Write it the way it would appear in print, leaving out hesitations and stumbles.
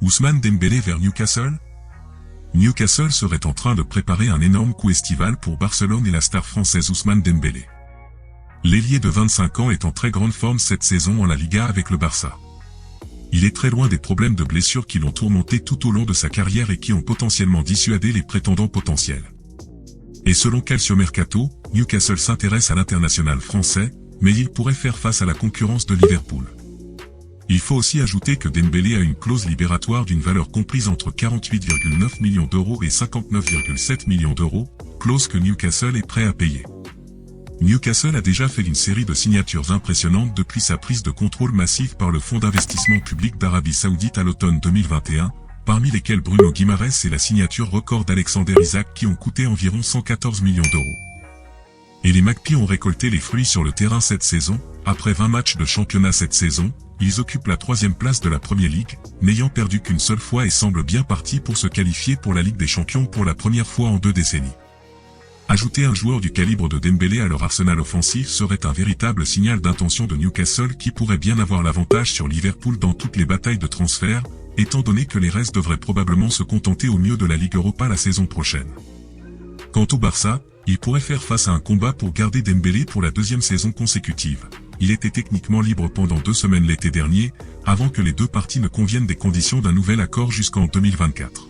Ousmane Dembélé vers Newcastle? Newcastle serait en train de préparer un énorme coup estival pour Barcelone et la star française Ousmane Dembélé. L'ailier de 25 ans est en très grande forme cette saison en La Liga avec le Barça. Il est très loin des problèmes de blessures qui l'ont tourmenté tout au long de sa carrière et qui ont potentiellement dissuadé les prétendants potentiels. Et selon Calcio Mercato, Newcastle s'intéresse à l'international français, mais il pourrait faire face à la concurrence de Liverpool. Il faut aussi ajouter que Dembélé a une clause libératoire d'une valeur comprise entre 48,9 millions d'euros et 59,7 millions d'euros, clause que Newcastle est prêt à payer. Newcastle a déjà fait une série de signatures impressionnantes depuis sa prise de contrôle massive par le fonds d'investissement public d'Arabie Saoudite à l'automne 2021, parmi lesquels Bruno Guimaraes et la signature record d'Alexander Isak qui ont coûté environ 114 millions d'euros. Et les Magpies ont récolté les fruits sur le terrain cette saison. Après 20 matchs de championnat cette saison, ils occupent la 3e place de la Premier League, n'ayant perdu qu'une seule fois et semblent bien partis pour se qualifier pour la Ligue des Champions pour la première fois en 2 décennies. Ajouter un joueur du calibre de Dembélé à leur arsenal offensif serait un véritable signal d'intention de Newcastle qui pourrait bien avoir l'avantage sur Liverpool dans toutes les batailles de transfert, étant donné que les restes devraient probablement se contenter au mieux de la Ligue Europa la saison prochaine. Quant au Barça, il pourrait faire face à un combat pour garder Dembélé pour la 2e saison consécutive. Il était techniquement libre pendant 2 semaines l'été dernier, avant que les deux parties ne conviennent des conditions d'un nouvel accord jusqu'en 2024.